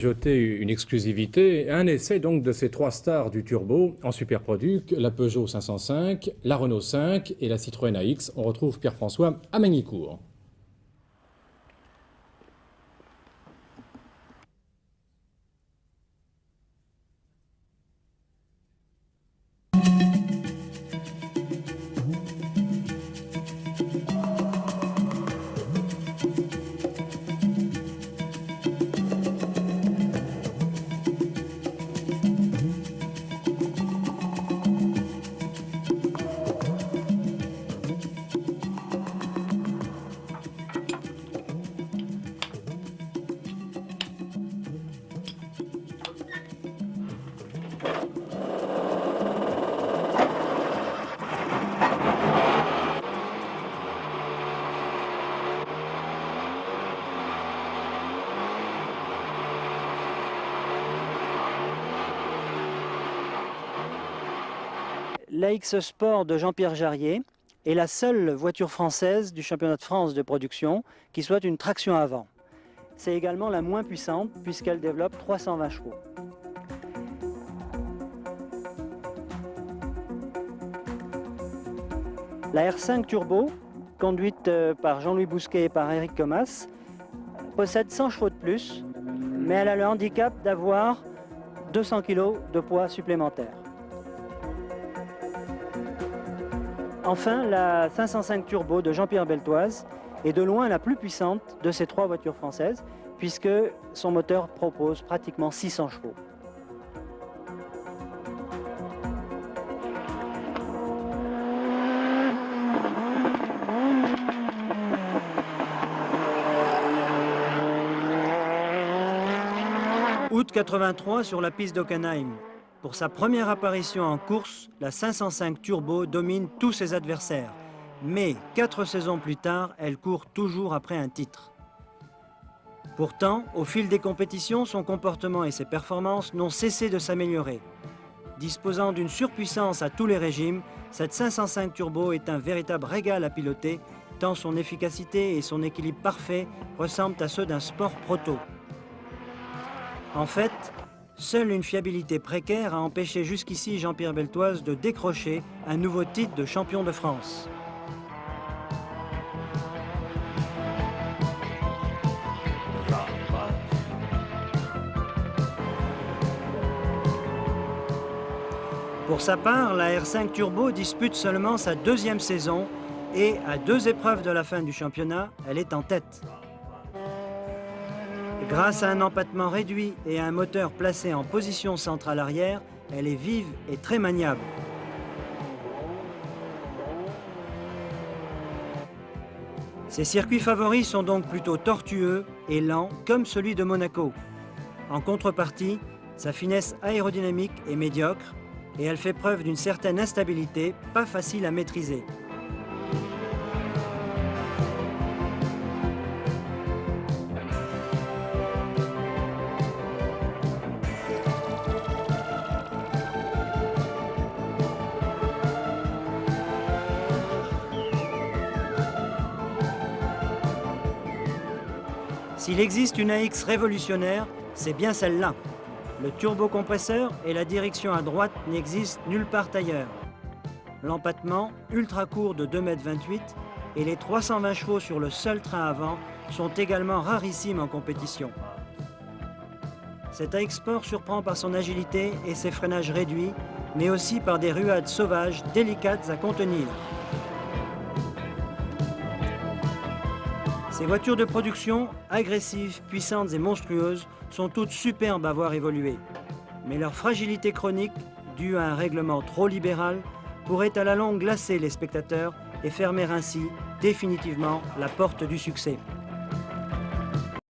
Jeter une exclusivité, un essai donc de ces trois stars du turbo en superproduc, la Peugeot 505, la Renault 5 et la Citroën AX. On retrouve Pierre-François à Magny-Cours. L'AX Sport de Jean-Pierre Jarier est la seule voiture française du championnat de France de production qui soit une traction avant. C'est également la moins puissante puisqu'elle développe 320 chevaux. La R5 Turbo, conduite par Jean-Louis Bousquet et par Éric Comas, possède 100 chevaux de plus, mais elle a le handicap d'avoir 200 kg de poids supplémentaire. Enfin, la 505 Turbo de Jean-Pierre Beltoise est de loin la plus puissante de ces trois voitures françaises, puisque son moteur propose pratiquement 600 chevaux. Août 83 sur la piste d'Hockenheim. Pour sa première apparition en course, la 505 Turbo domine tous ses adversaires. Mais 4 saisons plus tard, elle court toujours après un titre. Pourtant, au fil des compétitions, son comportement et ses performances n'ont cessé de s'améliorer. Disposant d'une surpuissance à tous les régimes, cette 505 Turbo est un véritable régal à piloter, tant son efficacité et son équilibre parfait ressemblent à ceux d'un sport proto. En fait, seule une fiabilité précaire a empêché jusqu'ici Jean-Pierre Beltoise de décrocher un nouveau titre de champion de France. Pour sa part, la R5 Turbo dispute seulement sa deuxième saison et à 2 épreuves de la fin du championnat, elle est en tête. Grâce à un empattement réduit et à un moteur placé en position centrale arrière, elle est vive et très maniable. Ses circuits favoris sont donc plutôt tortueux et lents, comme celui de Monaco. En contrepartie, sa finesse aérodynamique est médiocre et elle fait preuve d'une certaine instabilité, pas facile à maîtriser. S'il existe une AX révolutionnaire, c'est bien celle-là. Le turbocompresseur et la direction à droite n'existent nulle part ailleurs. L'empattement, ultra court de 2,28 m et les 320 chevaux sur le seul train avant sont également rarissimes en compétition. Cet AX Sport surprend par son agilité et ses freinages réduits, mais aussi par des ruades sauvages délicates à contenir. Ces voitures de production, agressives, puissantes et monstrueuses, sont toutes superbes à voir évoluer. Mais leur fragilité chronique, due à un règlement trop libéral, pourrait à la longue glacer les spectateurs et fermer ainsi définitivement la porte du succès.